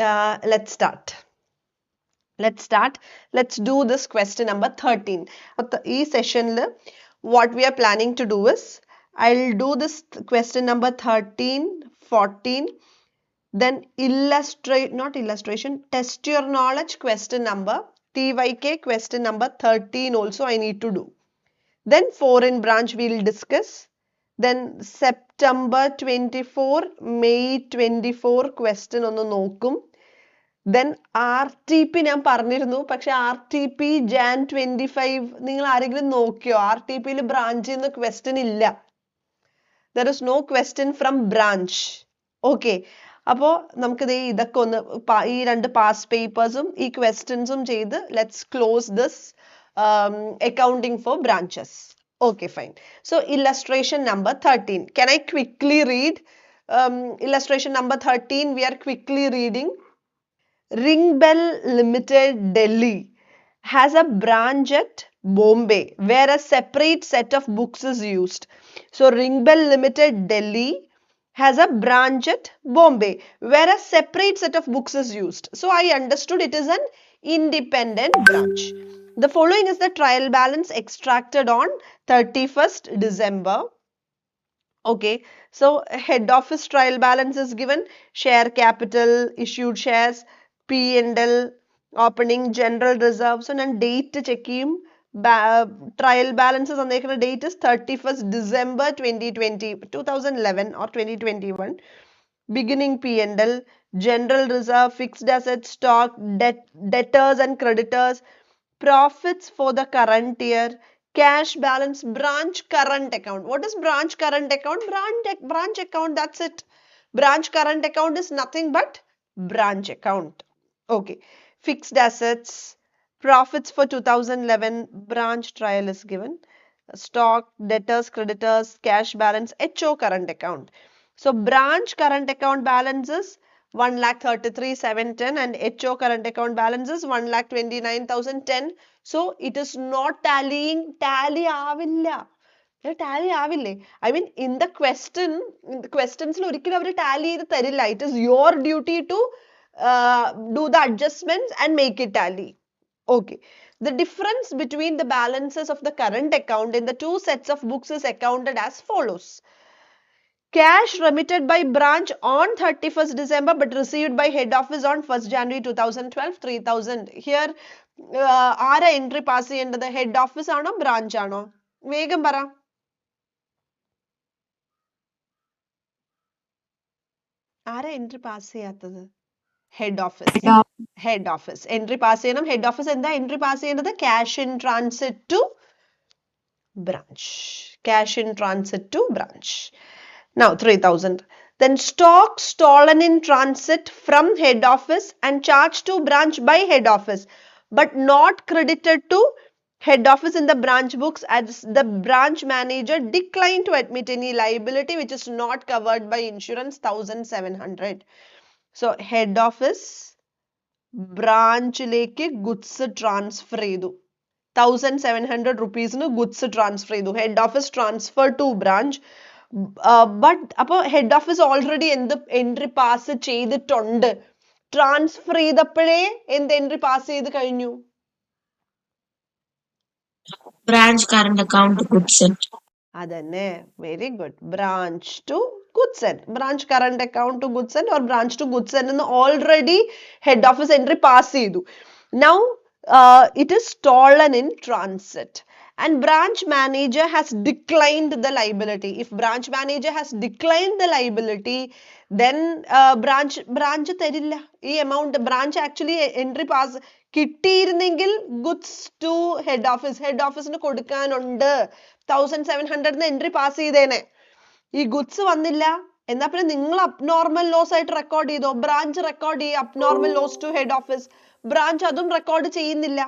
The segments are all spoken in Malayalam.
let's start. Let's do this question number 13. This session, what we are planning to do is, I'll do this question number 13, 14, then test your knowledge question number, TYK question number 13 also I need to do. Then foreign branch we will discuss. Then September 24, May 24 question ഒന്ന് നോക്കും. Then RTP ഞാൻ പറഞ്ഞിരുന്നു, പക്ഷെ RTP Jan 25 നിങ്ങൾ ആരെങ്കിലും നോക്കിയോ? RTP യിൽ ബ്രാഞ്ചിൽ നിന്ന് question ഇല്ല. There is no question from branch. Okay. അപ്പോൾ നമുക്ക് ഇതൊക്കെ ഒന്ന് ഈ രണ്ട് past papers ഉം ഈ questions ഉം ചെയ്ത് let's close this accounting for branches. Okay, fine. So illustration number 13. Can I quickly read illustration number 13? We are quickly reading. Ring Bell Limited, Delhi has a branch at Bombay where a separate set of books is used. So Ring Bell Limited, Delhi has a branch at Bombay where a separate set of books is used. So I understood it is an independent branch. The following is the trial balance extracted on 31st December. Okay, so head office trial balance is given, share capital, issued shares, P&L, opening, general reserves, and date check ചെയ്യും. Trial balances തന്നേക്കുന്ന date is 31st December 2011 or 2021. Beginning P&L, general reserve, fixed assets, stock, debtors and creditors, profits for the current year, cash balance, branch current account. What is branch current account? Branch account, that's it. Branch current account is nothing but branch account. Okay. Fixed assets, profits for 2011, branch trial is given. Stock, debtors, creditors, cash balance, HO current account. So branch current account balance is 1,33,710 and HO current account balance is 1,29,010. So it is not tallying. Tally ആവില്ല. Tally ആവില്ലേ? I mean, in the questions ഒരിക്കലും അവർ tally ചെയ്ത് തരില്ല. It is your duty to do the adjustments and make it tally. Okay. The difference between the balances of the current account in the two sets of books is accounted as follows. Cash remitted by branch on 31st December but received by head office on 1st January 2012, 3,000. Here, ആരാ entry pass ചെയ്യേണ്ടത്? Head office ആണോ branch ആണോ? വേഗം പറ. ആരാ entry pass ചെയ്യാത്തത്? Head office. Head office. Entry pass ചെയ്യണം. Head office എന്താ entry pass ചെയ്യേണ്ടത്? Cash in transit to branch. Cash in transit to branch. Now 3,000. Then stock stolen in transit from head office and charged to branch by head office but not credited to head office in the branch books as the branch manager declined to admit any liability which is not covered by insurance, 1,700. So head office branch lake goods transfer ചെയ്തു. 1,700 rupees goods transfer ചെയ്തു. Head office transfer to branch. But അപ്പോൾ head office already എന്ത് entry pass ചെയ്തിട്ടുണ്ട്? Transfer ചെയ്തപ്പോഴേ എന്ത് entry pass ചെയ്ത് കഴിഞ്ഞു? Branch current account to Goodson. അതന്നെ, very good. Branch to Goodson. Branch current account to Goodson or branch to Goodson എന്ന് already head office entry pass ചെയ്തു. Now it is stolen in transit and branch manager has declined the liability. If branch manager has declined the liability, then branch തരില്ല ഈ amount. Branch actually entry pass കിട്ടിയിരുന്നെങ്കിൽ goods to head office ന് കൊടുക്കാനുണ്ട്. 1,700 entry pass ചെയ്തേനെ. ഈ goods വന്നില്ല എന്നാ പിന്നെ നിങ്ങൾ abnormal loss ആയിട്ട് റെക്കോർഡ് ചെയ്തോ. branch റെക്കോർഡ് ചെയ്യും abnormal loss to head office. branch അതും റെക്കോർഡ് ചെയ്യുന്നില്ല.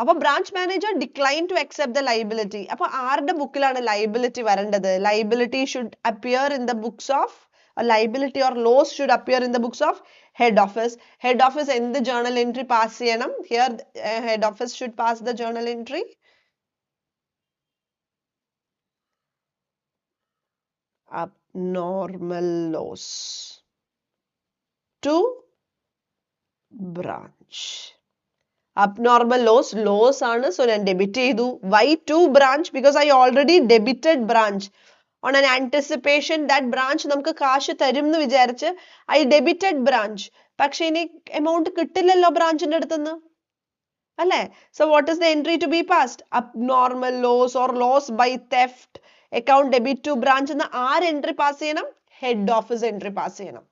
അപ്പോൾ branch manager declined to accept the liability. അപ്പോൾ ആരുടെ ബുക്കിലാണ് liability വരേണ്ടത്? Liability should appear in the books of liability or loss should appear in the books of head office. Head office എന്ത് journal entry pass ചെയ്യണം? Here head office should pass the journal entry. Abnormal loss. to branch. Abnormal loss ആണ്. So ഞാൻ debit ചെയ്തു. Why to branch? Because I already debited branch. On an anticipation that branch നമുക്ക് കാശ് തരും എന്ന് വിചാരിച്ച് I debited branch. പക്ഷെ ഇനി amount കിട്ടില്ലല്ലോ ബ്രാഞ്ചിന്റെ അടുത്തുനിന്ന്. അല്ലേ? So what is the entry to be passed? Abnormal loss or loss by theft. Account debit to branch എന്ന് ആര് entry pass ചെയ്യണം? Head office entry pass ചെയ്യണം.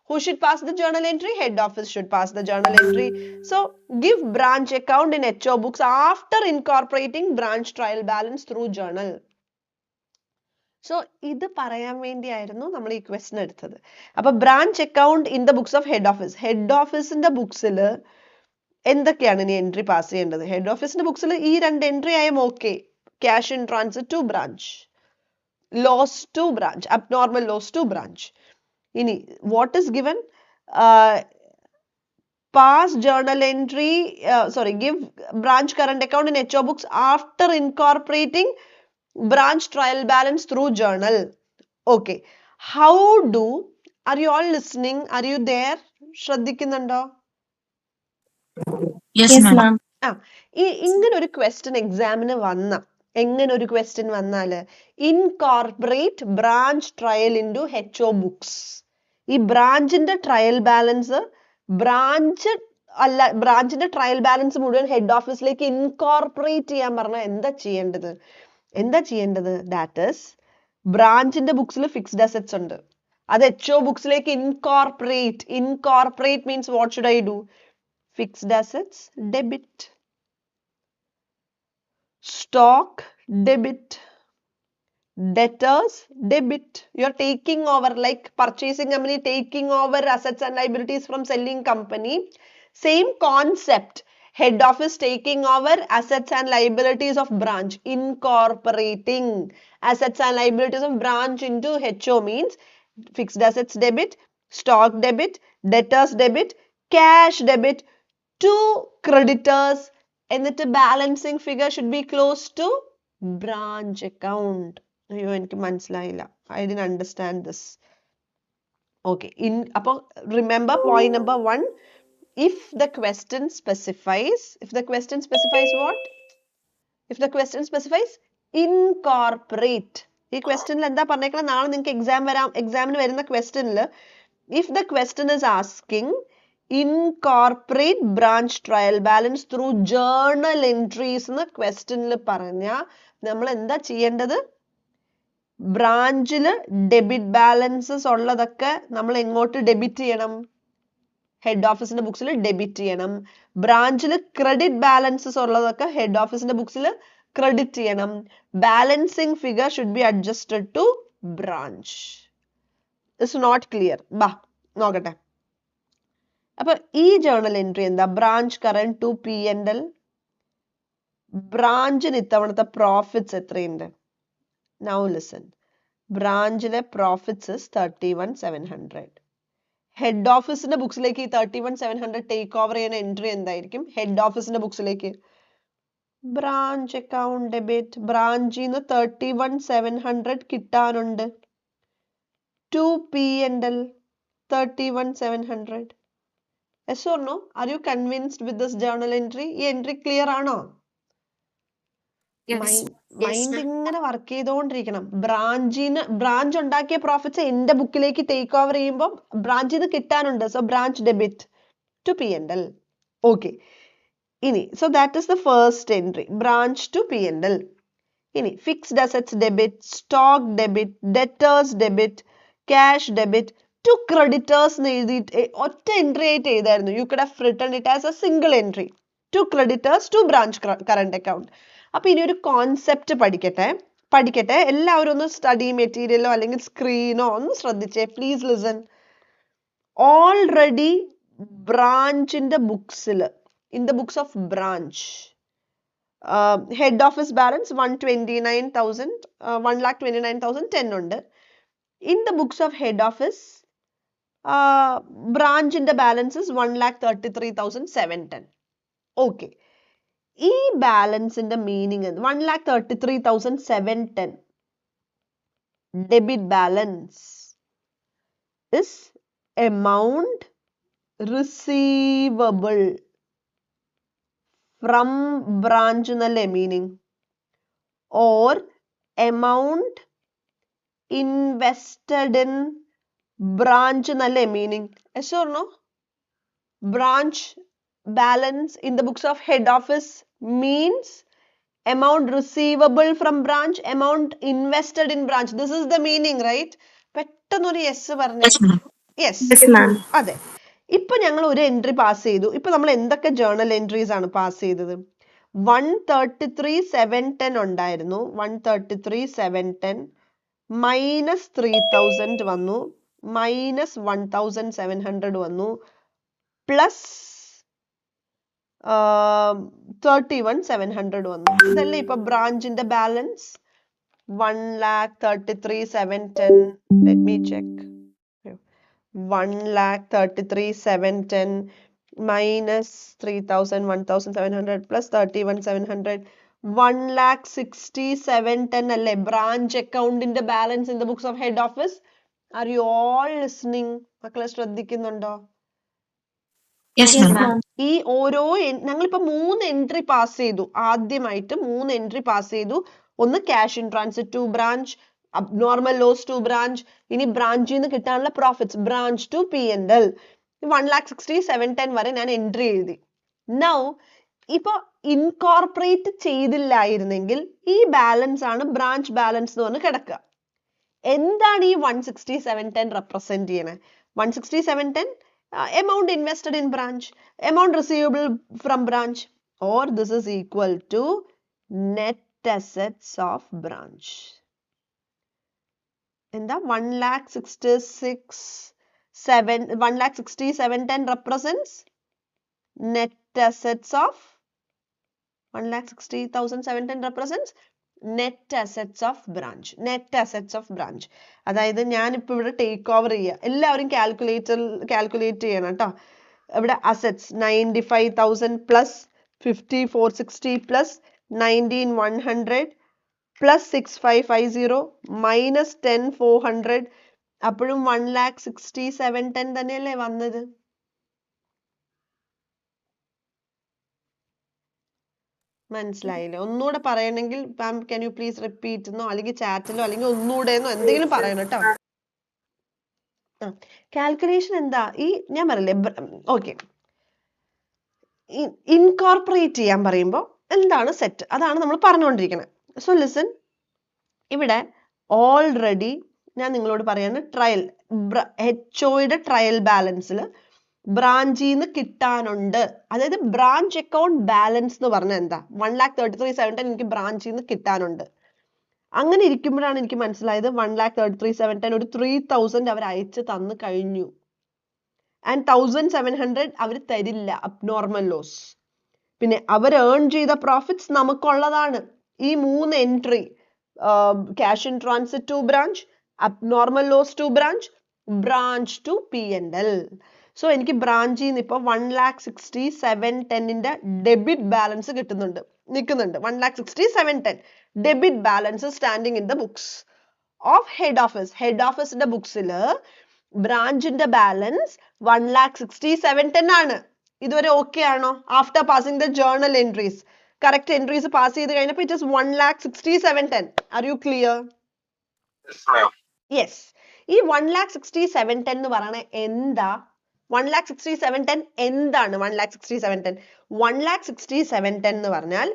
Who should pass the journal entry? Head office should pass the journal entry. So give branch account in HO books after incorporating branch trial balance through journal. So ഇത് പറയാൻ വേണ്ടിയായിരുന്നു നമ്മൾ ഈ ക്വസ്റ്റൻ എടുത്തത്. അപ്പോൾ branch account in the books of head office. Head ഓഫീസിന്റെ ബുക്സിൽ എന്തൊക്കെയാണ് ഇനി എൻട്രി പാസ് ചെയ്യേണ്ടത്? ഹെഡ് ഓഫീസിന്റെ ബുക്സിൽ ഈ രണ്ട് എൻട്രി ആയും okay. Cash in transit to branch, loss to branch, abnormal loss to branch. ഇനി what is given? Pass journal entry, give branch current account in HO books after incorporating branch trial balance through journal. Okay. How do? Are you all listening? Are you there? ശ്രദ്ധിക്കുന്നുണ്ടോ? Yes, ma'am. ഇങ്ങനെ ഒരു ക്വസ്റ്റ്യൻ എക്സാമിന് എങ്ങനെ ഒരു ക്വസ്റ്റ്യൻ വന്നാൽ incorporate branch trial into HO books. ഈ ബ്രാഞ്ചിന്റെ ട്രയൽ ബാലൻസ് ബ്രാഞ്ചിന്റെ ട്രയൽ ബാലൻസ് മുഴുവൻ ഹെഡ് ഓഫീസിലേക്ക് ഇൻകോർപ്പറേറ്റ് ചെയ്യാൻ പറഞ്ഞാൽ എന്താ ചെയ്യേണ്ടത്? ദാറ്റ് ഈസ് ബ്രാഞ്ചിന്റെ ബുക്സിൽ ഫിക്സ്ഡ് അസറ്റ്സ് ഉണ്ട്, അത് HO ബുക്സിലേക്ക് incorporate means what should I do? Fixed assets debit, stock debit, debtors debit. You are taking over, like purchasing company taking over assets and liabilities from selling company. Same concept. Head office taking over assets and liabilities of branch. Incorporating assets and liabilities of branch into HO means fixed assets debit, stock debit, debtors debit, cash debit to creditors. എന്നിട്ട് balancing figure should be close to branch account. അയ്യോ എനിക്ക് മനസ്സിലായില്ല. I didn't understand this. Okay. അപ്പോൾ remember point number 1, if the question specifies what? If the question specifies incorporate. ഈ ക്വസ്റ്റ്യനിൽ എന്താ പറഞ്ഞേക്കണം? നാളെ നിങ്ങൾക്ക് എക്സാമിന് വരുന്ന ക്വസ്റ്റ്യനിൽ if the question is asking incorporate branch trial balance through journal entries എന്ന് ക്വസ്റ്റ്യനിൽ പറഞ്ഞാൽ നമ്മൾ എന്താ ചെയ്യേണ്ടത്? ബ്രാഞ്ചിൽ ഡെബിറ്റ് ബാലൻസസ് ഉള്ളതൊക്കെ നമ്മൾ എങ്ങോട്ട് ഡെബിറ്റ് ചെയ്യണം? ഹെഡ് ഓഫീസിന്റെ ബുക്സിൽ ഡെബിറ്റ് ചെയ്യണം. ബ്രാഞ്ചിൽ ക്രെഡിറ്റ് ബാലൻസസ് ഉള്ളതൊക്കെ ഹെഡ് ഓഫീസിന്റെ ബുക്സിൽ ക്രെഡിറ്റ് ചെയ്യണം. Balancing figure should be adjusted to branch. It's not clear. നോക്കട്ടെ. അപ്പൊ ഈ ജേർണൽ എൻട്രി എന്താ? Branch current to P&L. ബ്രാഞ്ചിന് ഇത്തവണത്തെ പ്രോഫിറ്റ്സ് എത്രയുണ്ട്? Now listen. ബ്രാഞ്ചിലെ പ്രോഫിറ്റ്സ് 31,700. ഹെഡ് ഓഫീസിന്റെ ബുക്സിലേക്ക് ഈ 31,700 ടേക്ക് ഓവർ ചെയ്യുന്ന എൻട്രി എന്തായിരിക്കും? ഹെഡ് ഓഫീസിന്റെ ബുക്സിലേക്ക് ബ്രാഞ്ച് അക്കൗണ്ട് ഡെബിറ്റ്. ബ്രാഞ്ചിൽ നിന്ന് 31,700 കിട്ടാനുണ്ട്. To P&L 31,700. Yes or no? Are you convinced with this journal entry? ഈ എൻട്രി ക്ലിയർ ആണോ? മൈൻഡ് ഇങ്ങനെ വർക്ക് ചെയ്തുകൊണ്ടിരിക്കണം. ബ്രാഞ്ച് ഉണ്ടാക്കിയ പ്രോഫിറ്റ്സ് എന്റെ ബുക്കിലേക്ക് ടേക്ക് ഓവർ ചെയ്യുമ്പോൾ ബ്രാഞ്ചിൽ നിന്ന് കിട്ടാനുണ്ട്. So branch debit to P&L. Okay. ഇനി so that is the first entry, branch to P&L. ഇനി fixed assets debit, stock debit, debtors debit, cash debit to creditors എന്ന് എഴുതിയിട്ട് ഒറ്റ എൻട്രി ആയിട്ട് എഴുതായിരുന്നു. You could have written it as a single entry. To creditors to branch current account. അപ്പൊ ഇനി ഒരു കോൺസെപ്റ്റ് പഠിക്കട്ടെ. എല്ലാവരും ഒന്ന് സ്റ്റഡി മെറ്റീരിയലോ അല്ലെങ്കിൽ സ്ക്രീനോ ഒന്ന് ശ്രദ്ധിച്ചേ. Please listen. ഓൾറെഡി ബ്രാഞ്ചിന്റെ ബുക്സിൽ, in the books of branch, head office balance 1,29,010 ഉണ്ട്. In the books of head office ബ്രാഞ്ചിന്റെ ബാലൻസസ് 1,33,710. ഓക്കെ. ഈ ബാലൻസിന്റെ meaning 1,33,710 debit balance is amount receivable from branch എന്നല്ലേ meaning, or amount invested in branch എന്നല്ലേ meaning? Yes or no? Branch balance in the books of head office means amount receivable from branch, amount invested in branch. This is the meaning, right? പെട്ടെന്നൊരു യെസ് പറഞ്ഞേ. Yes, ma'am. Yes, Yes, ma'am. അതെ. ഇപ്പൊ ഞങ്ങൾ ഒരു എൻട്രി പാസ് ചെയ്തു. ഇപ്പൊ നമ്മൾ എന്തൊക്കെ ജേർണൽ എൻട്രീസ് ആണ് പാസ് ചെയ്തത്? 133,710 ഉണ്ടായിരുന്നു. 133,710 മൈനസ് 3,000 വന്നു, മൈനസ് 1,700 വന്നു, പ്ലസ് 31,700 വന്നു. ഇതല്ലേ ഇപ്പൊ ബ്രാഞ്ചിന്റെ ബാലൻസ്? 1,33,710. Let me check. 1,33,710 minus 3,000, 1,700 plus 31,700, 1,67,10 അല്ലേ ബ്രാഞ്ച് അക്കൗണ്ടിന്റെ balance in the books of head office? Are you all listening? മക്കളെ ശ്രദ്ധിക്കുന്നുണ്ടോ? Yes, ma'am. ഈ ഓരോ ഞങ്ങളിപ്പോ 3 എൻട്രി പാസ് ചെയ്തു. ആദ്യമായിട്ട് 3 എൻട്രി പാസ് ചെയ്തു. ഒന്ന് cash in transit to branch, abnormal loss to branch, ഇനി ബ്രാഞ്ചിൽ നിന്ന് കിട്ടാനുള്ള പ്രോഫിറ്റ്സ്, ബ്രാഞ്ച് ടു P&L. 1,60,710 വരെ ഞാൻ എൻട്രി എഴുതി. നൗ ഇപ്പൊ ഇൻകോർപ്പറേറ്റ് ചെയ്തില്ലായിരുന്നെങ്കിൽ ഈ ബാലൻസ് ആണ് ബ്രാഞ്ച് ബാലൻസ് എന്ന് പറഞ്ഞ് കിടക്കുക. എന്താണ് ഈ 160,710 റെപ്രസെന്റ് ചെയ്യണേ? 160,710 amount invested in branch, amount receivable from branch, or this is equal to net assets of branch. എന്താ 1,60,710 represents net assets of 1,60,710 represents net assets of branch. Net assets of branch. അതായത് ഞാനിപ്പോൾ ഇവിടെ ടേക്ക് ഓവർ ചെയ്യുക. എല്ലാവരും കാൽക്കുലേറ്റ് ചെയ്യണം കേട്ടോ. ഇവിടെ assets 95,000 plus 5460 plus 19,100 plus 6550 minus 10,400, അപ്പോഴും 1,60,710 തന്നെയല്ലേ വന്നത്? മനസ്സിലായില്ലേ? ഒന്നുകൂടെ പറയണമെങ്കിൽ മാം ക്യാൻ യു പ്ലീസ് റിപ്പീറ്റ് എന്നോ അല്ലെങ്കിൽ ചാറ്റിലോ അല്ലെങ്കിൽ ഒന്നുകൂടെ എന്നോ എന്തെങ്കിലും പറയണം കേട്ടോ. കാൽക്കുലേഷൻ എന്താ? ഈ ഞാൻ പറയില്ലേ, ഓക്കെ, ഇൻകോർപ്പറേറ്റ് ചെയ്യാൻ പറയുമ്പോൾ എന്താണ് സെറ്റ്, അതാണ് നമ്മൾ പറഞ്ഞുകൊണ്ടിരിക്കുന്നത്. സോ ലിസൺ, ഇവിടെ ഓൾറെഡി ഞാൻ നിങ്ങളോട് പറയാണ്, ട്രയൽ HOയുടെ ട്രയൽ ബാലൻസിൽ ബ്രാഞ്ചിൽ നിന്ന് കിട്ടാനുണ്ട്. അതായത് ബ്രാഞ്ച് അക്കൗണ്ട് ബാലൻസ് എന്ന് പറഞ്ഞാൽ എന്താ? 1,33,710 എനിക്ക് ബ്രാഞ്ചിൽ നിന്ന് കിട്ടാനുണ്ട്. അങ്ങനെ ഇരിക്കുമ്പോഴാണ് എനിക്ക് മനസ്സിലായത് 1,33,710 ഒരു 3,000 അവർ അയച്ച് തന്നു കഴിഞ്ഞു. ആൻഡ് 1,700 അവർ തരില്ല, അബ്നോർമൽ ലോസ്. പിന്നെ അവർ ഏൺ ചെയ്ത പ്രോഫിറ്റ്സ് നമുക്കുള്ളതാണ്. ഈ 3 entry, cash in transit to branch, abnormal loss to branch, branch to P&L. So എനിക്ക് ബ്രാഞ്ചിൽ നിന്ന് ഇപ്പോൾ 1,60,710 ഡെബിറ്റ് ബാലൻസ് നിൽക്കുന്നുണ്ട്. 1,60,710 ഡെബിറ്റ് ബാലൻസ് standing in the books of head office. Head ഓഫീസിന്റെ ബുക്സിൽ ബ്രാഞ്ചിന്റെ ബാലൻസ് 1,60,710 ആണ്. ഇതുവരെ ഓക്കെ ആണോ? After passing the journal entries, correct entries pass ചെയ്ത് കഴിഞ്ഞപ്പോൾ it is 1,60,710. Are you clear? Yes. ഈ 1,60,710 എന്ന് പറയണ എന്താ? 1,60,710 എന്താണ്? 1,60,710 1,60,710 എന്ന് പറഞ്ഞാൽ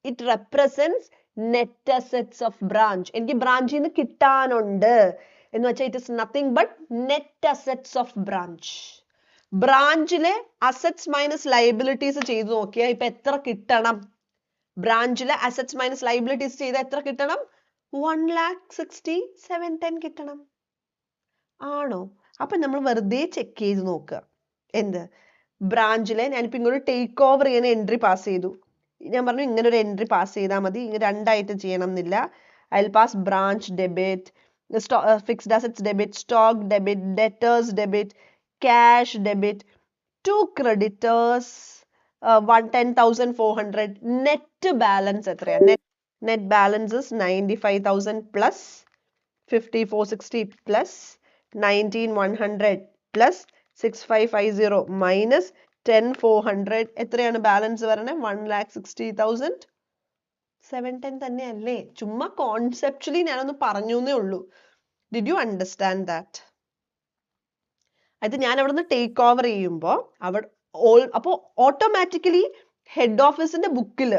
it represents net assets of branch. എനിക്ക് ബ്രാഞ്ചിൽ നിന്ന് കിട്ടാനുണ്ട് എന്ന് വെച്ചാൽ it is nothing but net assets of branch. ബ്രാഞ്ചിലെ അസെറ്റ്സ് മൈനസ് ലയബിലിറ്റീസ് ചെയ്ത് നോക്കിയാൽ ഇപ്പൊ എത്ര കിട്ടണം? ബ്രാഞ്ചിലെ അസെറ്റ്സ് മൈനസ് ലയബിലിറ്റീസ് ചെയ്താൽ എത്ര കിട്ടണം? 1,60,710 കിട്ടണം. ആണോ? അപ്പൊ നമ്മൾ വെറുതെ ചെക്ക് ചെയ്ത് നോക്കുക. എന്ത്? ബ്രാഞ്ചിലെ ഞാനിപ്പോ ഇങ്ങോട്ട് ടേക്ക് ഓവർ ചെയ്യുന്ന എൻട്രി പാസ് ചെയ്തു. ഞാൻ പറഞ്ഞു ഇങ്ങനെ ഒരു എൻട്രി പാസ് ചെയ്താൽ മതി, ഇങ്ങനെ രണ്ടായിട്ട് ചെയ്യണം എന്നില്ല. I will pass branch debit, fixed assets debit, stock debit, debtors debit, cash debit, 2 creditors, 10,400. Net balance എത്രയാ? Net balance is 95,000 plus 5460 plus 19,100 plus 6550 minus 10,400 എത്രയാണ് ബാലൻസ് വരണേ? 1,60,000. 710 തന്നെയല്ലേ? ചുമ്മാ കോൺസെപ്ച്വലി ഞാനൊന്ന് പറഞ്ഞേ ഉള്ളൂ. Did you understand that? അത് ഞാൻ അവിടെ നിന്ന് ടേക്ക് ഓവർ ചെയ്യുമ്പോൾ അപ്പോൾ ഓട്ടോമാറ്റിക്കലി ഹെഡ് ഓഫീസിന്റെ ബുക്കിൽ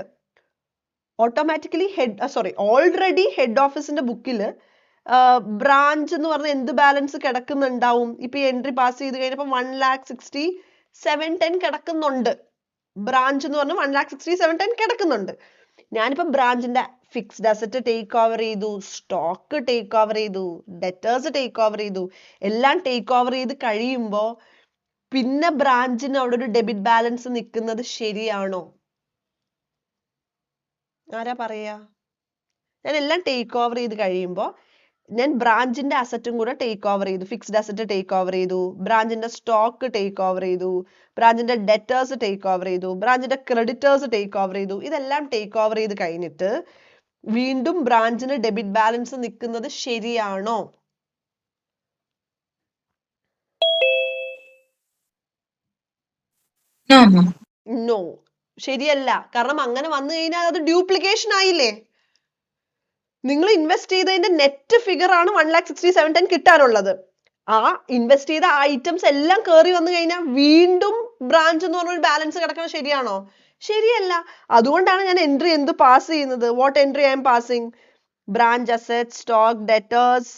ഓൾറെഡി ഹെഡ് ഓഫീസിന്റെ ബുക്കിൽ ബ്രാഞ്ച് എന്ന് പറഞ്ഞ എന്ത് ബാലൻസ് കിടക്കുന്നുണ്ടാവും? ഇപ്പൊ എൻട്രി പാസ് ചെയ്ത് കഴിഞ്ഞപ്പോൾ 1,60,710 കിടക്കുന്നുണ്ട്. ബ്രാഞ്ച് എന്ന് പറഞ്ഞാൽ 1,60,710 കിടക്കുന്നുണ്ട്. ഞാനിപ്പോ ബ്രാഞ്ചിന്റെ ഫിക്സ്ഡ് അസറ്റ് ടേക്ക് ഓവർ ചെയ്തു, സ്റ്റോക്ക് ടേക്ക് ഓവർ ചെയ്തു, ഡെറ്റേഴ്സ് ടേക്ക് ഓവർ ചെയ്തു, എല്ലാം ടേക്ക് ഓവർ ചെയ്ത് കഴിയുമ്പോൾ പിന്നെ ബ്രാഞ്ചിന് അവിടെ ഒരു ഡെബിറ്റ് ബാലൻസ് നിൽക്കുന്നത് ശരിയാണോ? ആരാ പറയാ? ഞാൻ എല്ലാം ടേക്ക് ഓവർ ചെയ്ത് കഴിയുമ്പോൾ ഞാൻ ബ്രാഞ്ചിന്റെ അസറ്റും കൂടെ ടേക്ക് ഓവർ ചെയ്തു, ഫിക്സ്ഡ് അസറ്റ് ടേക്ക് ഓവർ ചെയ്തു, ബ്രാഞ്ചിന്റെ സ്റ്റോക്ക് ടേക്ക് ഓവർ ചെയ്തു, ബ്രാഞ്ചിന്റെ ഡെറ്റേഴ്സ് ടേക്ക് ഓവർ ചെയ്തു, ബ്രാഞ്ചിന്റെ ക്രെഡിറ്റേഴ്സ് ടേക്ക് ഓവർ ചെയ്തു. ഇതെല്ലാം ടേക്ക് ഓവർ ചെയ്ത് കഴിഞ്ഞിട്ട് വീണ്ടും ബ്രാഞ്ചിന് ഡെബിറ്റ് ബാലൻസ് നിൽക്കുന്നത് ശരിയാണോ? നോ, ശരിയല്ല. കാരണം അങ്ങനെ വന്നു കഴിഞ്ഞാൽ അത് ഡ്യൂപ്ലിക്കേഷൻ ആയില്ലേ? നിങ്ങൾ ഇൻവെസ്റ്റ് ചെയ്തതിന്റെ നെറ്റ് ഫിഗർ ആണ് 1,60,710 കിട്ടാനുള്ളത്. ആ ഇൻവെസ്റ്റ് ചെയ്ത ഐറ്റംസ് എല്ലാം കയറി വന്നു കഴിഞ്ഞാൽ വീണ്ടും ബ്രാഞ്ച് എന്ന് പറഞ്ഞൊരു ബാലൻസ് കിടക്കണം. ശരിയാണോ? ശരിയല്ല. അതുകൊണ്ടാണ് ഞാൻ എൻട്രി എന്ത് പാസ് ചെയ്യുന്നത്? What entry I am passing? Branch asset, stock, debtors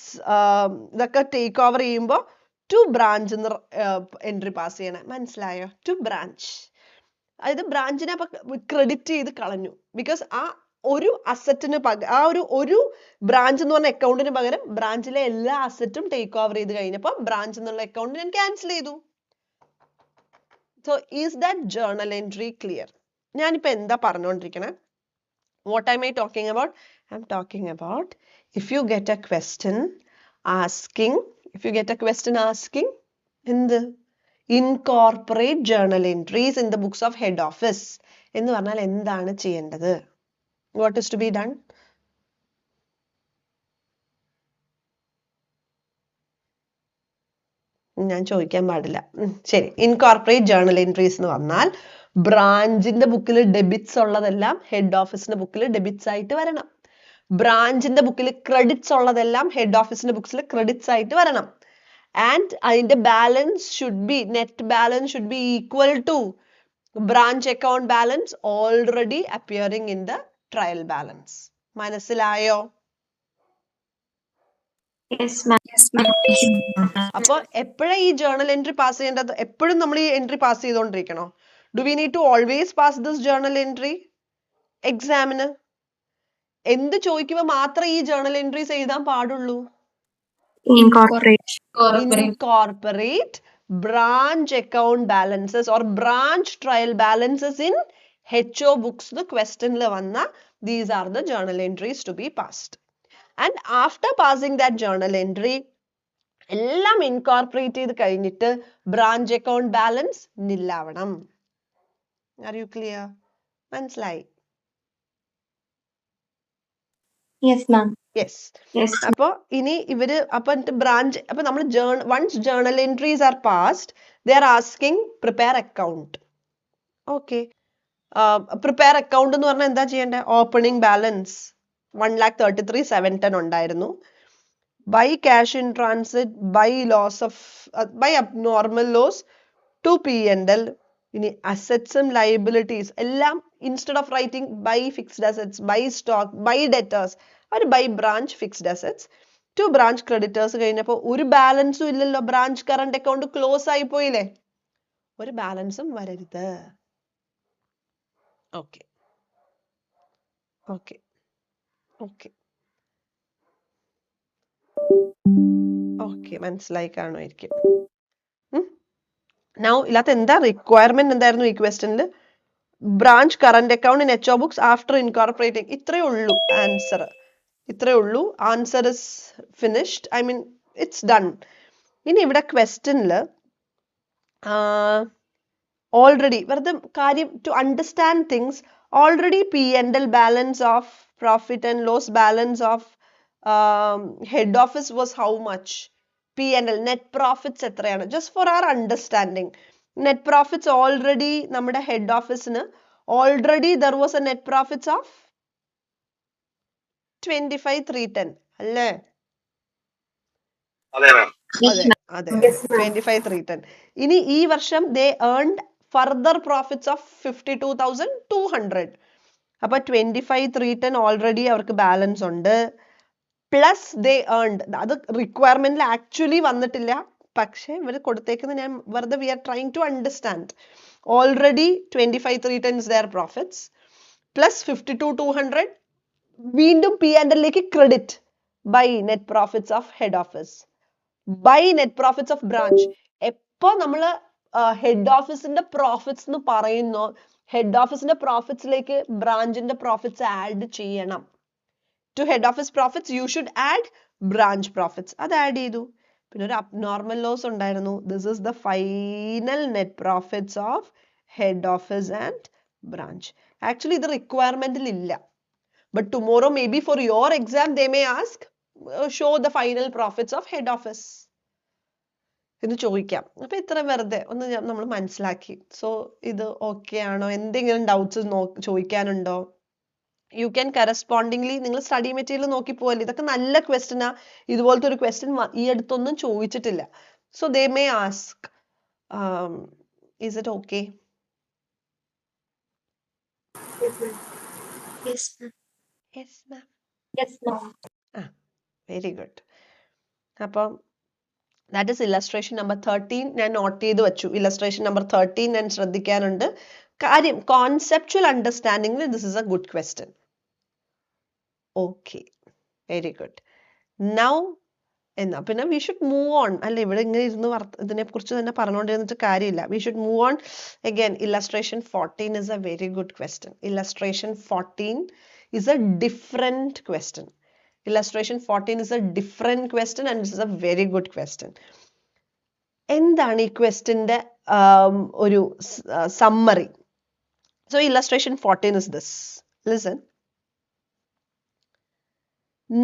ഇതൊക്കെ ടേക്ക് ഓവർ ചെയ്യുമ്പോൾ ടു ബ്രാഞ്ച് എന്ന് എൻട്രി പാസ് ചെയ്യണം. മനസ്സിലായോ? To branch. അതായത് ബ്രാഞ്ചിനെ ക്രെഡിറ്റ് ചെയ്ത് കളഞ്ഞു. ബിക്കോസ് ആ ഒരു അസറ്റിന് ആ ഒരു ബ്രാഞ്ച് എന്ന് പറഞ്ഞ അക്കൗണ്ടിന് പകരം ബ്രാഞ്ചിലെ എല്ലാ അസറ്റും ടേക്ക് ഓവർ ചെയ്ത് കഴിഞ്ഞപ്പോൾ ബ്രാഞ്ച് എന്നുള്ള അക്കൗണ്ട് ഞാൻ ക്യാൻസൽ ചെയ്തു. So is that journal entry clear? ഞാനിപ്പോ എന്താ പറഞ്ഞുകൊണ്ടിരിക്കണേ? What am I talking about? I'm talking about if you get a question asking എന്ത്? Incorporate journal entries in the books of head office എന്ന് പറഞ്ഞാൽ എന്താണ് ചെയ്യേണ്ടത്? What is to be done? ഞാൻ ചോദിക്കാൻ പാടില്ല. ശരി, ഇൻകോർപ്പറേറ്റ് ജേർണൽ എൻട്രീസ് എന്ന് പറഞ്ഞാൽ ബ്രാഞ്ചിന്റെ ബുക്കിൽ ഡെബിറ്റ്സ് ഉള്ളതെല്ലാം ഹെഡ് ഓഫീസിന്റെ ബുക്കിൽ ഡെബിറ്റ്സ് ആയിട്ട് വരണം. ബ്രാഞ്ചിന്റെ ബുക്കിൽ ക്രെഡിറ്റ്സ് ഉള്ളതെല്ലാം ഹെഡ് ഓഫീസിന്റെ ബുക്സിൽ ക്രെഡിറ്റ്സ് ആയിട്ട് വരണം. ആൻഡ് അതിന്റെ balance should be, net balance should be equal to branch account balance already appearing in the trial balance. മനസ്സിലായോ? അപ്പൊ എപ്പോഴാ ഈ ജേർണൽ എൻട്രി പാസ് ചെയ്യേണ്ടത്? എപ്പോഴും നമ്മൾ ഈ എൻട്രി പാസ് ചെയ്തോണ്ടിരിക്കണോ? Do we need to always pass this journal entry? എക്സാമിന് എന്ത് ചോദിക്കുമ്പോൾ മാത്രമേ ഈ ജേർണൽ എൻട്രീസ് എഴുതാൻ പാടുള്ളൂ? Incorporate branch account balances or branch trial balances in HO books. The question le vanna, these are the journal entries to be passed. And after passing that journal entry, എല്ലാം ഇൻകോർപ്പറേറ്റ് ചെയ്ത് കഴിഞ്ഞിട്ട് ബ്രാഞ്ച് അക്കൗണ്ട് ബാലൻസ് നില്ലാവണം. Are you clear? മനസ്സിലായി? യെസ്. അപ്പൊ ഇനി ഇവര് ബ്രാഞ്ച് നമ്മൾ once journal entries are passed, they are asking prepare account. Okay. Prepare account എന്ന് പറഞ്ഞാൽ എന്താ ചെയ്യേണ്ടത്? ഓപ്പണിംഗ് ബാലൻസ് 1,33,710 ഉണ്ടായിരുന്നു. By cash in transit, by abnormal loss to P&L. ഇനി അസറ്റ്സും ലയബിലിറ്റീസ് എല്ലാം instead of writing by fixed assets, by stock, by debtors, ഒരു by branch fixed assets to branch creditors കഴിഞ്ഞപ്പോൾ ഒരു ബാലൻസും ഇല്ലല്ലോ. ബ്രാഞ്ച് കറണ്ട് അക്കൗണ്ട് ക്ലോസ് ആയി പോയില്ലേ? ഒരു ബാലൻസും വരരുത്. ഓക്കെ ഓക്കെ ഓക്കെ ഓക്കെ മനസ്സിലായി കാണുമായിരിക്കും. Now ഇല്ലാത്ത എന്താ റിക്വയർമെന്റ് എന്തായിരുന്നു ഈ ക്വസ്റ്റ്യനിൽ? Branch current account in HO books after incorporating. ഇത്രയേ ഉള്ളൂ ആൻസർ. ഇത്രയേ ഉള്ളൂ. Answer is finished. I mean it's done. ഇനി ഇവിടെ ക്വസ്റ്റ്യനിൽ ഓൾറെഡി വെറുതെ കാര്യം to understand things, already P&L balance of profit and loss balance of head office was how much? P&L, net profits എത്രയാണ്? Just for our understanding. Net profits already നമ്മുടെ head office ന് already there was a net profits of 25,310 അല്ലേ? അതെ, അതെ 25,310. ഇനി ഈ വർഷം they earned further profits of 52,200. അപ്പൊ 25,310 already അവർക്ക് ബാലൻസ് ഉണ്ട്. പ്ലസ് they earned, അത് റിക്വയർമെന്റിൽ ആക്ച്വലി വന്നിട്ടില്ല, പക്ഷെ ഇവർ കൊടുത്തേക്കുന്നത് ഞാൻ വെറുതെ we are trying to understand. Already 25,310 is their profits plus 52,200 വീണ്ടും P&L lake credit by net profits of head office, by net profits of branch. എപ്പോ നമ്മള് ഹെഡ് ഓഫീസിന്റെ പ്രോഫിറ്റ്സ് എന്ന് പറയുന്നു, ഹെഡ് ഓഫീസിന്റെ പ്രോഫിറ്റ്സിലേക്ക് ബ്രാഞ്ചിന്റെ പ്രോഫിറ്റ്സ് ആഡ് ചെയ്യണം. To head office profits you should add branch profits. അത് ആഡ് ചെയ്തു. പിന്നെ ഒരു abnormal loss ഉണ്ടായിരുന്നു. This is the final net profits of head office and branch. Actually ഇത് റിക്വയർമെന്റിൽ ഇല്ല. But tomorrow maybe for your exam they may ask show the final profits of head office എന്ന് ചോദിക്കാം. അപ്പൊ ഇത്ര വെറുതെ ഒന്ന് നമ്മൾ മനസ്സിലാക്കി. സോ ഇത് ഓക്കെ ആണോ? എന്തെങ്കിലും ഡൗട്ട്സ് ചോദിക്കാനുണ്ടോ? You can correspondingly നിങ്ങൾ സ്റ്റഡി മെറ്റീരിയൽ നോക്കി പോവല്ലേ. ഇതൊക്കെ നല്ല ക്വസ്റ്റ്യൻ ആ. ഇതുപോലത്തെ ഒരു ക്വസ്റ്റ്യൻ ഈ അടുത്തൊന്നും ചോദിച്ചിട്ടില്ല. So they may ask is it okay? Yes, ma'am. Yes ma'am. Yes, ma'am. Very good. അപ്പം that is illustration number 13. ഞാൻ നോട്ട് ചെയ്ത് വെച്ചു. illustration number 13 ഞാൻ ശ്രദ്ധിക്കാനുണ്ട്. കാര്യം conceptual understanding this is a good question. Okay, very good. Now എന്നാ പിന്നെ we should move on അല്ലെ. ഇവിടെ ഇങ്ങനെ ഇരുന്ന് ഇതിനെ കുറിച്ച് തന്നെ പറഞ്ഞുകൊണ്ടിരുന്നിട്ട് കാര്യമില്ല. We should move on. Again, illustration 14 is a very good question. Illustration 14 is a different question. Illustration 14 is a different question and this is a very good question. എന്താണ് ഈ ക്വസ്റ്റ്യന്റെ ഒരു summary? So illustration 14 is this. Listen.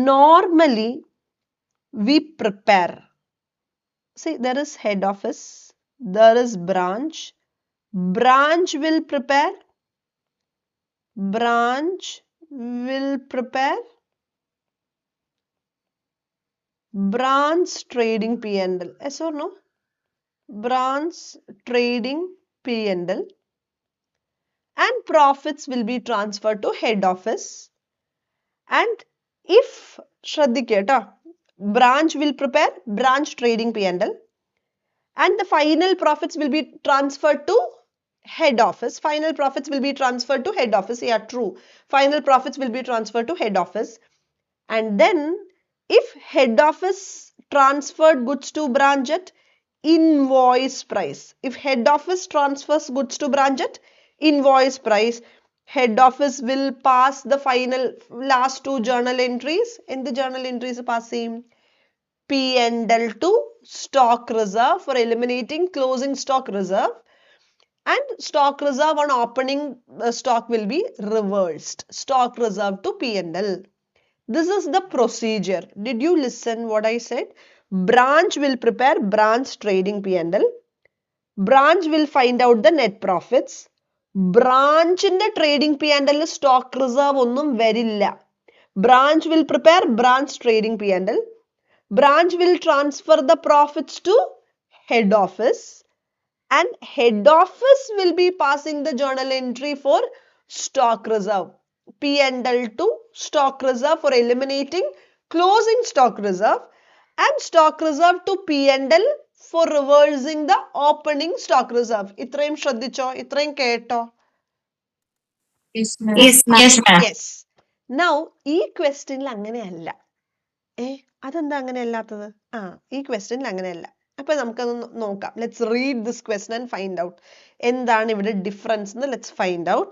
Normally we prepare, see there is head office, there is branch, branch will prepare branch trading P&L, yes or no? Branch trading P&L and profits will be transferred to head office. And if ശ്രദ്ധിക്കുക, branch will prepare branch trading P&L and the final profits will be transferred to head office. Final profits will be transferred to head office. Yeah, true. Final profits will be transferred to head office. And then if head office transferred goods to branch at invoice price, if head office transfers goods to branch at invoice price, head office will pass the final last two journal entries. In the journal entries passing P&L to stock reserve for eliminating closing stock reserve, and stock reserve on opening stock will be reversed. Stock reserve to P&L. This is the procedure. Did you listen what I said? Branch will prepare branch trading P&L. Branch will find out the net profits. Branch in the trading P&L stock reserve ഒന്നും വരില്ല. Branch will prepare branch trading P&L. Branch will transfer the profits to head office and head office will be passing the journal entry for stock reserve. P&L to stock reserve for eliminating closing stock reserve and stock reserve to P&L for reversing the opening stock reserve. ഇത്രയും ശ്രദ്ധിച്ചോ? ഇത്രയും കേട്ടോ? Yes, ma'am. Yes, ma'am. Yes, ma'am. Yes. Now ഈ ക്വസ്റ്റ്യനിൽ അങ്ങനെയല്ല. അതെന്താ അങ്ങനെ അല്ലാത്തത്? ഈ ക്വസ്റ്റ്യനിൽ അങ്ങനെയല്ല. അപ്പൊ നമുക്കത് നോക്കാം. Let's read this question and find out. എന്താണ് ഇവിടെ ഡിഫറൻസ് എന്ന് let's find out.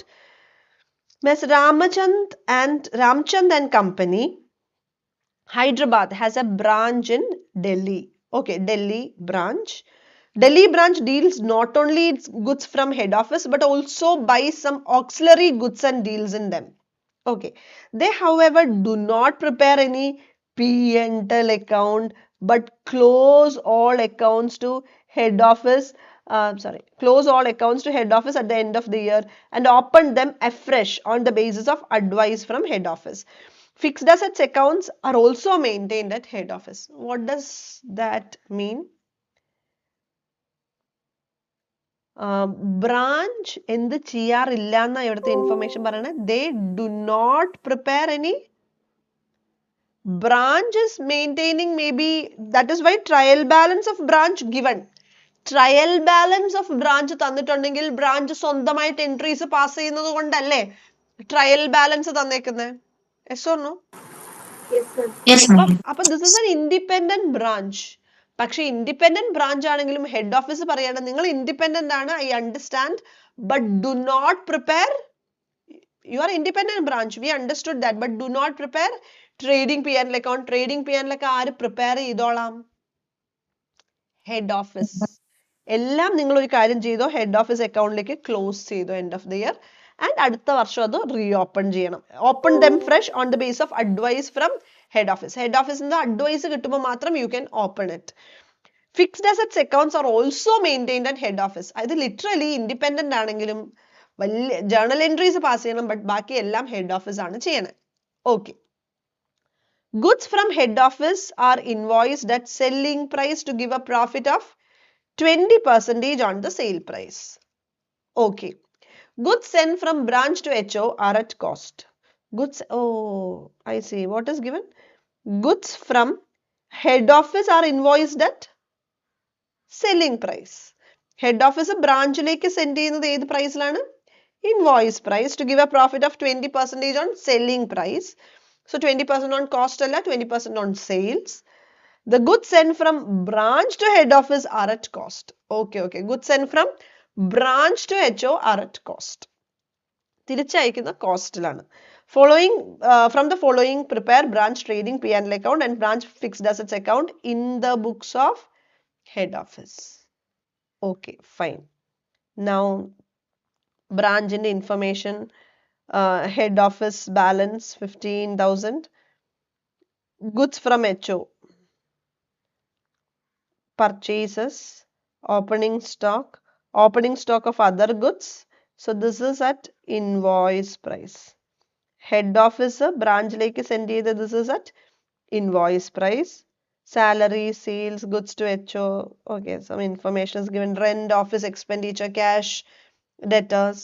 Ms. Ramchand and Company, Hyderabad has a branch in Delhi. Okay, Delhi branch. Delhi branch deals not only its goods from head office but also buys some auxiliary goods and deals in them. Okay. They, however, do not prepare any P&L account but close all accounts to head office. Close all accounts to head office at the end of the year and open them afresh on the basis of advice from head office. Fixed assets accounts are also maintained at head office. What does that mean? Branch എന്ത് ചെയ്യാറില്ല എന്നാ ഇവിടുത്തെ ഇൻഫർമേഷൻ പറയണേ. They do not prepare any. Branch is maintaining, maybe that is why trial balance of branch given. Trial balance of branch തന്നിട്ടുണ്ടെങ്കിൽ branch സ്വന്തമായിട്ട് entries pass ചെയ്യുന്നത് കൊണ്ടല്ലേ trial balance തന്നേക്കുന്നത്. Yes or no? Yes, ma'am. അപ്പോൾ this is an independent branch. പക്ഷെ independent branch ആണെങ്കിലും head office പറയാണ് നിങ്ങൾ independent ആണ്, I understand, but do not prepare. You are independent branch, we understood that, but do not prepare trading P&L account. Trading P&L ഒക്കെ ആര് prepare ചെയ്തോളാം? Head office. എല്ലാം നിങ്ങൾ ഒരു കാര്യം ചെയ്തോ, head office accountലേക്ക് close ചെയ്തോ end of the year, and അടുത്ത വർഷം അത് reopen ചെയ്യണം. Open them fresh on the basis of advice from head office. Head office ന്റെ advice കിട്ടുമ്പോൾ മാത്രം you can open it. Fixed assets accounts are also maintained at head office. അത് literally independent ആണെങ്കിലും വലിയ journal entries pass ചെയ്യണം, but ബാക്കി എല്ലാം head office ആണ് ചെയ്യണേ. Okay. Goods from head office are invoiced at selling price to give a profit of 20% on the sale price. Okay. Goods sent from branch to HO are at cost. Goods, oh, I see. What is given? Goods from head office are invoiced at selling price. Head office branch like send ചെയ്യുന്നത് ഏത് പ്രൈസിലാണ്? Invoice price to give a profit of 20% on selling price. So 20% on cost alla, 20% on sales. The goods sent from branch to head office are at cost. Okay, okay. Goods sent from branch to HO are at cost. തിരിച്ചയക്കുന്ന കോസ്റ്റിലാണ്. Following from the following, prepare branch trading P&L account and branch fixed assets account in the books of head office. Okay, fine. Now, branch in the information, head office balance 15,000. Goods from HO. Purchases, opening stock of other goods. So this is at invoice price. Head office branch like send either, this is at invoice price. Salary, sales, goods to HO. Okay, some information is given. Rent, office expenditure, cash, debtors.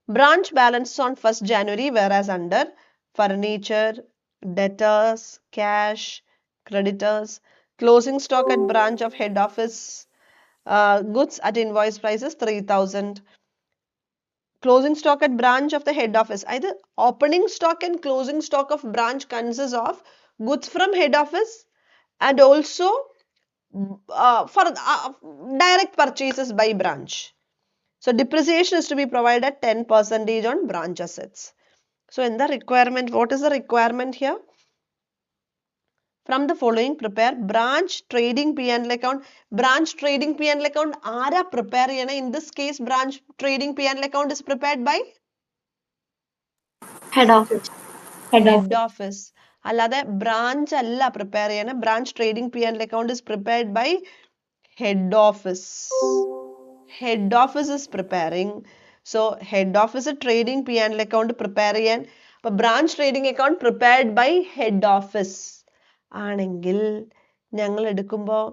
Branch balance on 1st January, whereas under furniture, debtors, cash, creditors. Closing stock at branch of head office, goods at invoice prices 3,000. Closing stock at branch of the head office. Either opening stock and closing stock of branch consists of goods from head office and also for direct purchases by branch. So depreciation is to be provided at 10% on branch assets. So in the requirement, what is the requirement here? From the following, prepare branch trading P&L account. Branch trading P&L account ആരാ prepare ചെയ്യണേ? In this case, branch trading P&L account is prepared by Head office. head office. അല്ലാതെ branch അല്ല prepare ചെയ്യണേ. Branch trading P&L account is prepared by head office. Head office is preparing. So head office trading P&L account prepare ചെയ്യാൻ. അപ്പോൾ branch trading account prepared by head office ആണെങ്കിൽ ഞങ്ങൾ എടുക്കുമ്പോൾ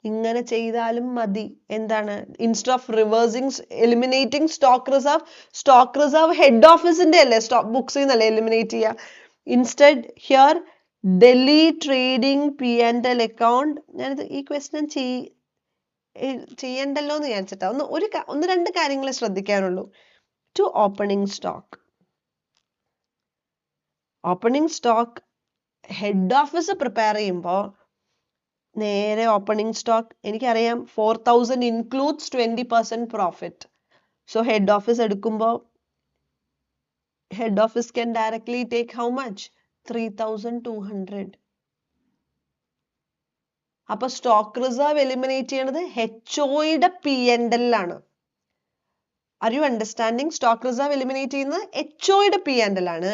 ഇങ്ങനെ ചെയ്താലും മതി. എന്താണ്? Instead of reversing eliminating stock reserve head ഓഫീസിന്റെ അല്ലേ സ്റ്റോക്ക് ബുക്സിൽ നിന്നല്ലേ എലിമിനേറ്റ് ചെയ്യുക. ഇൻസ്റ്റെഡ് ഹിയർ ഡൽഹി ട്രേഡിംഗ് P&L അക്കൗണ്ട്. ഞാനിത് ഈ ക്വസ്റ്റ്യൻ ചെയ്യണ്ടല്ലോ എന്ന് വിചാരിച്ചിട്ടാ. ഒന്ന് രണ്ട് കാര്യങ്ങൾ ശ്രദ്ധിക്കാനുള്ളൂ. To opening stock head office prepare ചെയ്യുമ്പോൾ നേരെ ഓപ്പണിംഗ് സ്റ്റോക്ക് എനിക്കറിയാം 4,000 includes 20% profit. So head office എടുക്കുമ്പോൾ head office can directly take how much? 3,200. അപ്പൊ സ്റ്റോക്ക് റിസർവ് എലിമിനേറ്റ് ചെയ്യണത് HOയുടെ P&L ആണ്. Are you understanding? Stock reserve eliminate ചെയ്യുന്നത് HOയുടെ P&L ആണ്.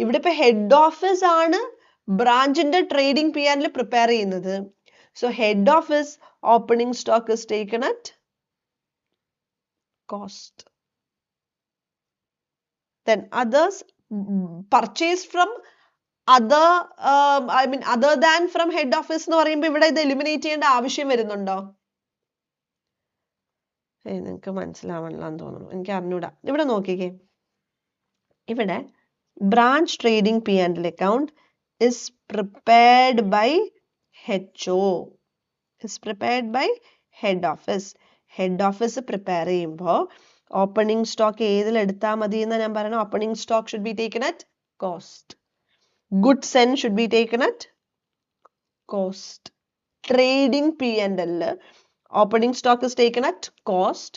ഇവിടെ ഇപ്പൊ ഹെഡ് ഓഫീസ് ആണ് ബ്രാഞ്ചിന്റെ ട്രേഡിംഗ് P&L പ്രിപ്പയർ ചെയ്യുന്നത്. So head office opening stock is taken at cost. Then others purchased from other other than from head office എന്ന് പറയുമ്പോൾ ഇവിടെ ഇത് എലിമിനേറ്റ് ചെയ്യേണ്ട ആവശ്യം വരുന്നുണ്ടോ? നിങ്ങൾക്ക് മനസ്സിലാവണമെന്ന് തോന്നുന്നു, എനിക്ക് അറിഞ്ഞൂടാ. ഇവിടെ നോക്കിക്കേ, ഇവിടെ branch trading P&L account is prepared by HO, is prepared by head office. Head office prepare ചെയ്യുമ്പോൾ opening stock ഏതിൽ എടുത്താൽ മതി എന്ന് ഞാൻ പറയുന്നത്. Opening stock should be taken at cost. Goods end should be taken at cost. Trading P&L opening stock is taken at cost,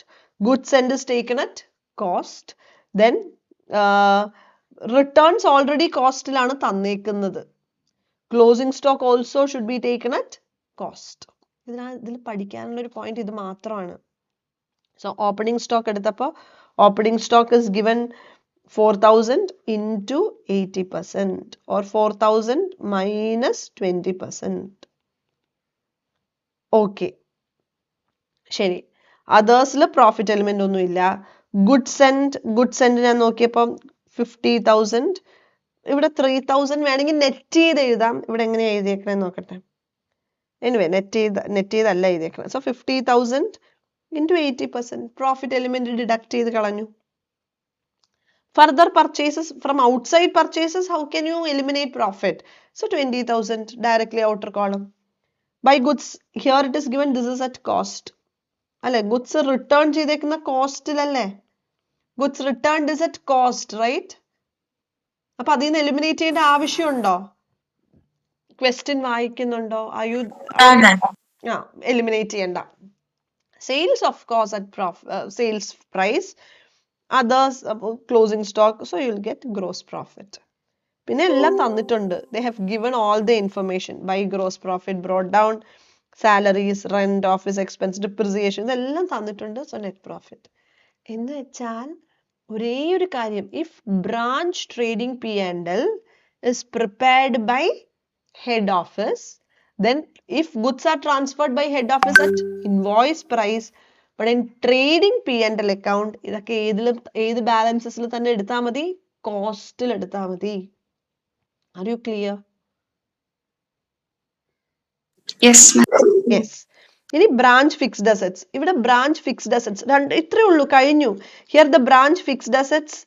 goods end is taken at cost, then returns already cost ലാണ് തന്നേക്കുന്നത്. Closing stock also should be taken at cost. ഇതിൽ പഠിക്കാനുള്ള ഒരു പോയിന്റ് ഇത് മാത്രമാണ്. So opening stock എടുത്തപ്പോൾ opening stock is given 4,000 into 80% or 4,000 minus 20%. Okay. ശരി. Others പ്രോഫിറ്റ് എലിമെന്റ് ഒന്നും ഇല്ല. ഗുഡ്സ് എൻഡ് ഞാൻ നോക്കിയപ്പോൾ 50,000. ഇവിടെ 3,000 വേണമെങ്കിൽ നെറ്റ് ചെയ്ത് എഴുതാം. ഇവിടെ എങ്ങനെയാണ് എഴുതിയേക്കണേ നോക്കട്ടെ. എനിവേ നെറ്റ് ചെയ്തല്ല എഴുതിയേക്കണേ. So 50,000 into 80%. Profit element deduct ചെയ്ത് കളഞ്ഞു. Further purchases from outside purchases, how can you eliminate profit? So 20,000 directly outer column. By goods, here it is given this is at cost. അല്ലെ, ഗുഡ്സ് റിട്ടേൺ ചെയ്തേക്കുന്ന കോസ്റ്റിലല്ലേ? Goods return is at cost, right? അപ്പൊ അതിൽ നിന്ന് എലിമിനേറ്റ് ചെയ്യേണ്ട ആവശ്യമുണ്ടോ? ക്വസ്റ്റ്യൻ വായിക്കുന്നുണ്ടോ? എലിമിനേറ്റ് ചെയ്യണ്ട. Sales of course at sales price, others closing stock, so you will get gross profit. പിന്നെ എല്ലാം തന്നിട്ടുണ്ട്. They have given all the information. By gross profit brought down, salaries, rent, office expense, depreciation, ഇതെല്ലാം തന്നിട്ടുണ്ട്. So net profit. എന്ന് വെച്ചാൽ ഒരേ ഒരു കാര്യം, if branch trading P&L is prepared by head office, then if goods are transferred by head office at invoice price, but in trading P&L account ഇതൊക്കെ ഏത് ബാലൻസസിൽ തന്നെ എടുത്താൽ മതി? കോസ്റ്റിൽ എടുത്താൽ മതി. Are you clear? Yes, ma'am. Yes. ഇനി ബ്രാഞ്ച് ഫിക്സ്ഡ് അസറ്റ്സ്. ഇവിടെ ബ്രാഞ്ച് ഫിക്സ്ഡ് അസറ്റ്സ് ഇത്രയേ ഉള്ളൂ, കഴിഞ്ഞു. Here the branch fixed assets,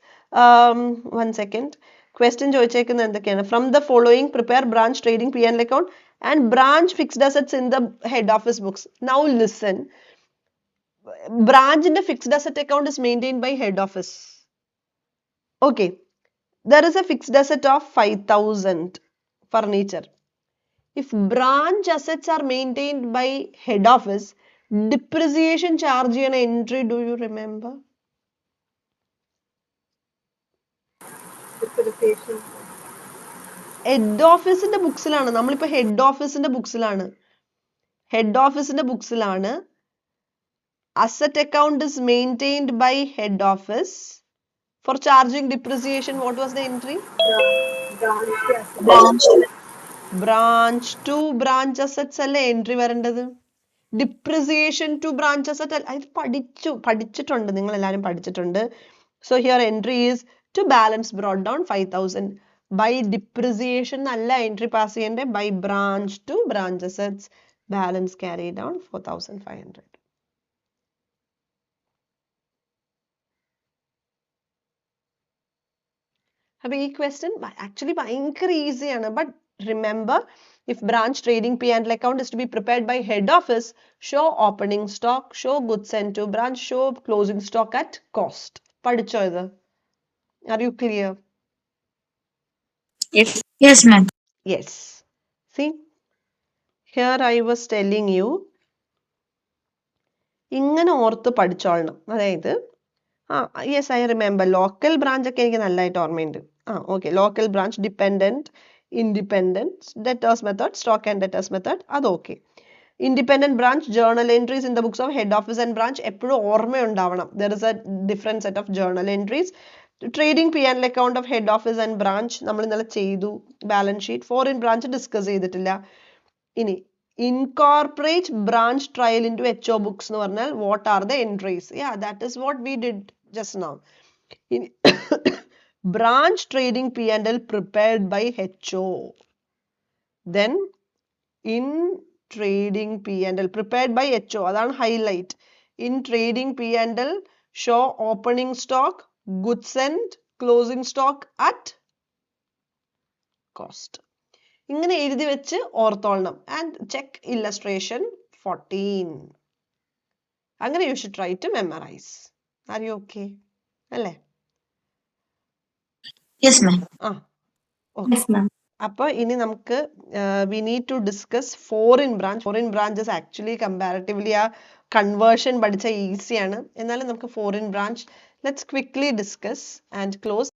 one second, question ചോദിച്ചേക്കുന്നത് എന്തൊക്കെയാണ്? From the following prepare branch trading P&L account and branch fixed assets in the head office books. Now listen. Branch in the fixed asset account is maintained by head office. Okay. There is a fixed asset of 5,000 furniture. If branch assets are maintained by head office, depreciation charge and entry, do you remember? Depreciation. Head office in the ബുക്സിലാണ്. നമ്മളിപ്പോൾ ഹെഡ് ഓഫീസിന്റെ ബുക്സിലാണ്. ഹെഡ് ഓഫീസിന്റെ ബുക്സിലാണ്. Asset account is maintained by head office. For charging depreciation, what was the entry? Branch to branch assets അല്ലേ entry വരേണ്ടത്. Depreciation to branch asset അത് പഠിച്ചിട്ടുണ്ട്, നിങ്ങൾ എല്ലാവരും പഠിച്ചിട്ടുണ്ട്. So here entry is to balance brought down 5,000. By depreciation നല്ല entry pass ചെയ്യണ്ടേ. By branch to branch assets balance carry down 4,500. അപ്പോൾ ഈ ക്വസ്റ്റ്യൻ ആക്ച്വലി ഭയങ്കര ഈസിയാണ്. But remember, if branch trading P&L account is to be prepared by head office, show opening stock, show goods sent to branch, show closing stock at cost. പഠിച്ചോ ഇത്? Are you clear? Yes, ma'am. Yes. See, here I was telling you, ഇങ്ങനെ ഓർത്ത് പഠിച്ചോളണം. അതായത് yes I remember, local branch ഒക്കെ എനിക്ക് നല്ലതായിട്ട് ഓർമ്മയുണ്ട്. Okay, local branch, dependent, independent, debtors method, stock and debtors method, അത് okay. Independent branch, journal entries in the books of head office and branch എപ്പോഴും ഓർമ്മയുണ്ടാവണം. There is a different set of journal entries. Trading P and account of head office and branch നമ്മൾ ഇന്നലെ ചെയ്തു. Balance sheet. Foreign branch discuss ചെയ്തിട്ടില്ല. ഇനി incorporate branch trial into HO books എന്ന് പറഞ്ഞാൽ what are the entries? Yeah, that is what we did just now. ഇനി branch trading P&L prepared by HO. Then in trading P&L prepared by HO, അതാണ് highlight. In trading P&L show opening stock, goods and closing stock at cost. ഇങ്ങനെ എഴുതി വെച്ച് ഓർത്തോളണം. And check illustration 14. അങ്ങനെ you should try to memorize. Are you okay? അല്ലേ? Yes, ma'am. Okay. Yes, ma'am. അപ്പൊ ഇനി നമുക്ക് we need to discuss foreign branch. Foreign branch is actually comparatively ആ conversion പഠിച്ച ഈസിയാണ്. എന്നാലും നമുക്ക് foreign branch let's quickly discuss and close.